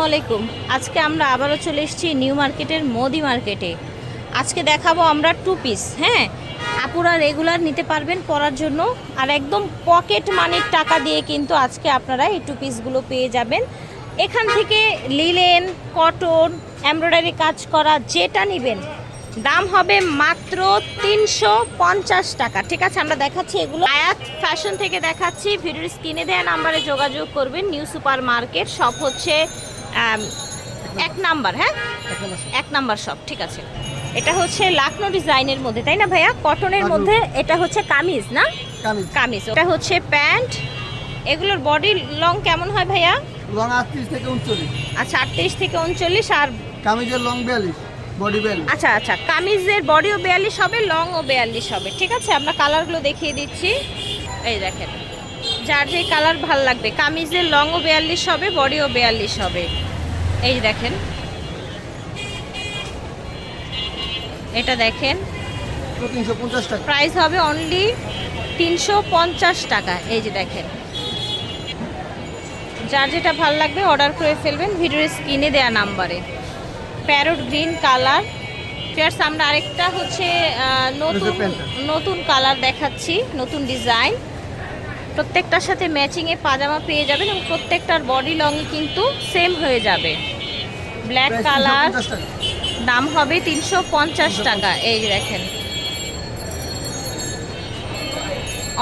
আসসালামু আলাইকুম। আজকে আমরা আবারও চলে এসেছি নিউ মার্কেটের মোদি মার্কেটে। আজকে দেখাবো আমরা টু পিস। হ্যাঁ, আপুরা রেগুলার নিতে পারবেন পরার জন্য, আর একদম পকেট মানির টাকা দিয়ে কিন্তু আজকে আপনারা এই টু পিসগুলো পেয়ে যাবেন। এখান থেকে লিলেন, কটন, এমব্রয়ডারি কাজ করা যেটা নেবেন দাম হবে মাত্র 350 টাকা। ঠিক আছে, আমরা দেখাচ্ছি এগুলো আয়াত ফ্যাশন থেকে দেখাচ্ছি। ভিডিওর স্ক্রিনে দেওয়া নাম্বারে যোগাযোগ করবেন। নিউ সুপার মার্কেট শপ হচ্ছে 1 নাম্বার। হ্যাঁ, 1 নাম্বার শপ। ঠিক আছে, এটা হচ্ছে লাকনো ডিজাইনের মধ্যে, তাই না ভাইয়া? কটনের মধ্যে এটা হচ্ছে কামিজ না? কামিজ। এটা হচ্ছে প্যান্ট। এগুলোর বডি লং কেমন হয় ভাইয়া? লং 38 থেকে 39। আচ্ছা, 38 থেকে 39। আর কামিজের লং 42, বডি 42। আচ্ছা আচ্ছা, কামিজের বডিও 42 হবে, লংও 42 হবে। ঠিক আছে, আমরা কালারগুলো দেখিয়ে দিচ্ছি। এই দেখেন, যার যে কালার ভাল লাগবে। কামিজের লংও 42 হবে, বডিও 42 হবে। এই দেখেন, এটা দেখেন, 350 টাকা। প্রাইস হবে অনলি 350 টাকা। এই যে দেখেন, যার যেটা ভাল লাগবে অর্ডার করে ফেলবেন ভিডিওর স্ক্রিনে দেওয়া নাম্বারে। Parrot green colour. ফিয়ার্স, আমরা আরেকটা হচ্ছে নতুন কালার দেখাচ্ছি, নতুন ডিজাইন। প্রত্যেকটার সাথে ম্যাচিংয়ে পাজামা পেয়ে যাবেন এবং প্রত্যেকটার বডি লংই কিন্তু সেম হয়ে যাবে। ব্ল্যাক কালার, দাম হবে 350 টাকা। এই যে দেখেন,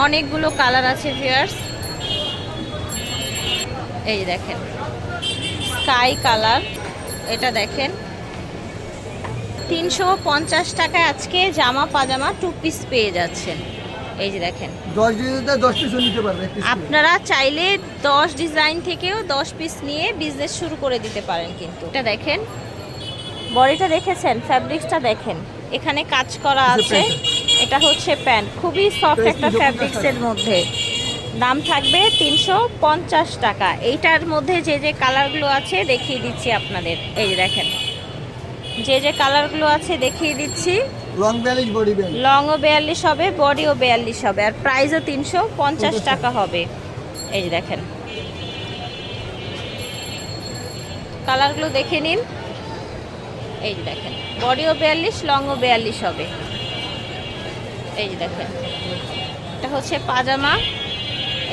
অনেকগুলো কালার আছে ফিয়ার্স। এই দেখেন, স্কাই কালার। এটা দেখেন, 350 টাকায় আজকে জামা পাজামা টু পিস পেয়ে যাচ্ছেন। এই যে দেখেন, 10 ডিজাইনে 10 পিস নিতে পারবে। আপনারা চাইলে 10 ডিজাইন থেকেও 10 পিস নিয়ে বিজনেস শুরু করে দিতে পারেন। কিন্তু এটা দেখেন, বডিটা দেখেছেন, ফ্যাব্রিক্সটা দেখেন, এখানে কাজ করা আছে। এটা হচ্ছে প্যান্ট, খুবই সফট একটা ফ্যাব্রিক্সের মধ্যে। দাম থাকবে 350 টাকা। এইটার মধ্যে যে যে কালারগুলো আছে দেখিয়ে দিচ্ছি আপনাদের। এই যে দেখেন, যে যে কালারগুলো আছে দেখিয়ে দিচ্ছি। Long 42, body 42। লংও 42 হবে, বডিও 42 হবে, আর প্রাইসও 350 টাকা হবে। এই যে দেখেন, কালারগুলো দেখে নিন। এই যে দেখেন, বডিও 42, লংও 42 হবে। এই যে দেখেন, এটা হচ্ছে পাজামা।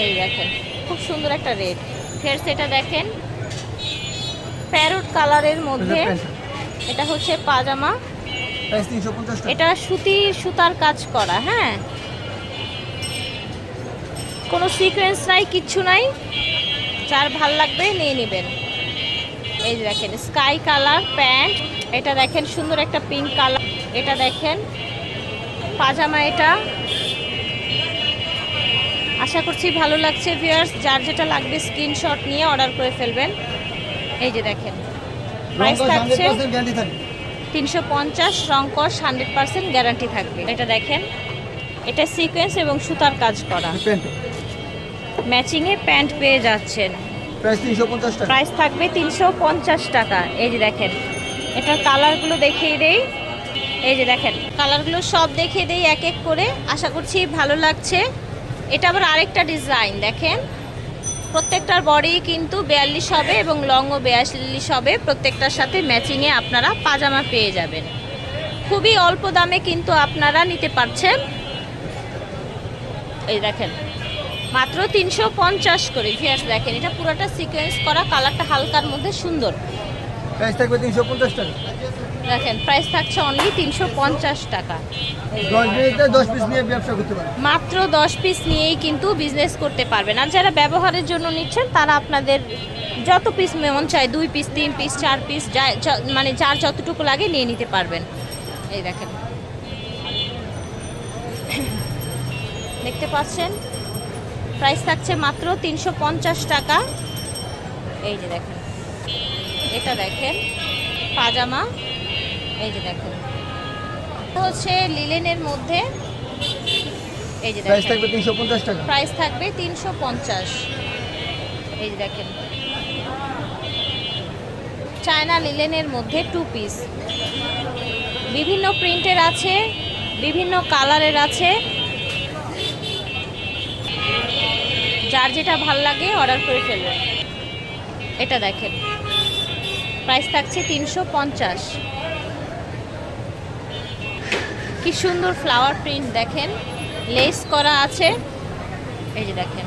এই দেখেন, খুব সুন্দর একটা রেড। ফের সেটা দেখেন, প্যারট কালারের মধ্যে। এটা হচ্ছে পাজামা, প্রাইস 350 টাকা। এটা সুতার কাজ করা। হ্যাঁ, কোনো সিকোয়েন্স নাই, কিচ্ছু নাই, যার ভাল লাগবে নিয়ে নেবেন। এই যে দেখেন, স্কাই কালার প্যান্ট। এটা দেখেন, সুন্দর একটা পিঙ্ক কালার। এটা দেখেন পাজামা। এটা আশা করছি ভালো লাগছে ভিউয়ার্স। যার যেটা লাগবে স্ক্রিনশট নিয়ে অর্ডার করে ফেলবেন। এই যে দেখেন, প্রাইস থাকছে 350। রংকশ 100% গ্যারান্টি থাকবে। এটা দেখেন, এটা সিকোয়েন্স এবং সুতার কাজ করা। ম্যাচিংয়ে প্যান্ট পেয়ে যাচ্ছেন। প্রাইস 350 টাকা। প্রাইস থাকবে 350 টাকা। এই যে দেখেন, এটার কালারগুলো দেখিয়ে দেই। এই যে দেখেন, কালারগুলো সব দেখিয়ে দেই এক এক করে। আশা করছি ভালো লাগছে। এটা আবার আরেকটা ডিজাইন দেখেন, প্রত্যেকটার বডি কিন্তু 42 হবে এবং লংও 42 হবে। প্রত্যেকটার সাথে ম্যাচিংয়ে আপনারা পাজামা পেয়ে যাবেন। খুবই অল্প দামে কিন্তু আপনারা নিতে পারছেন। এই দেখেন, মাত্র 350 করে। ভিউয়ার্স দেখেন, এটা পুরোটা সিকোয়েন্স করা, কালারটা হালকার মধ্যে সুন্দর। প্রাইস থাকবে 350 টাকা। দেখেন, প্রাইস থাকছে অনলি 350 টাকা। 10 ডিজাইনে 10 পিস নিয়ে ব্যবসা করতে পারবে। মাত্র 10 পিস নিয়েই কিন্তু বিজনেস করতে পারবেন। আর যারা ব্যবহারের জন্য নিচ্ছেন তারা আপনাদের যত পিস মন চায়, 2 পিস, 3 পিস, 4 পিস, মানে যার যতটুকু লাগে নিয়ে নিতে পারবেন। এই দেখেন, দেখতে পাচ্ছেন, প্রাইস থাকছে মাত্র 350 টাকা। এই যে দেখেন, এটা দেখেন পাজামা। এই যে দেখেন, এটা হচ্ছে লিলেনের মধ্যে। এই যে প্রাইস দেখেন, থাকবে 350 টাকা। প্রাইস থাকবে 350। এই যে দেখেন, চায়না লিলেনের মধ্যে টু পিস, বিভিন্ন প্রিন্টের আছে, বিভিন্ন কালারের আছে। যার যেটা ভাল লাগে অর্ডার করে ফেলবেন। এটা দেখেন, প্রাইস থাকছে 350। কি সুন্দর ফ্লাওয়ার প্রিন্ট দেখেন, লেস করা আছে, এই যে দেখেন।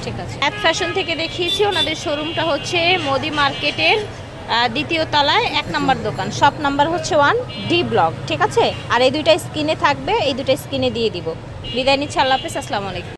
ঠিক আছে, অ্যাপ ফ্যাশন থেকে দেখিয়েছি, ওনাদের শোরুমটা হচ্ছে মোদি মার্কেটের দ্বিতীয় তলায় 1 নম্বর দোকান, শপ নাম্বার হচ্ছে 1D ব্লক। ঠিক আছে, আর এই দুইটা স্ক্রিনে থাকবে, এই দুইটা স্ক্রিনে দিয়ে দিব। বিদায় নিচ্ছি, আল্লাহ হাফেজ, আসসালামু আলাইকুম।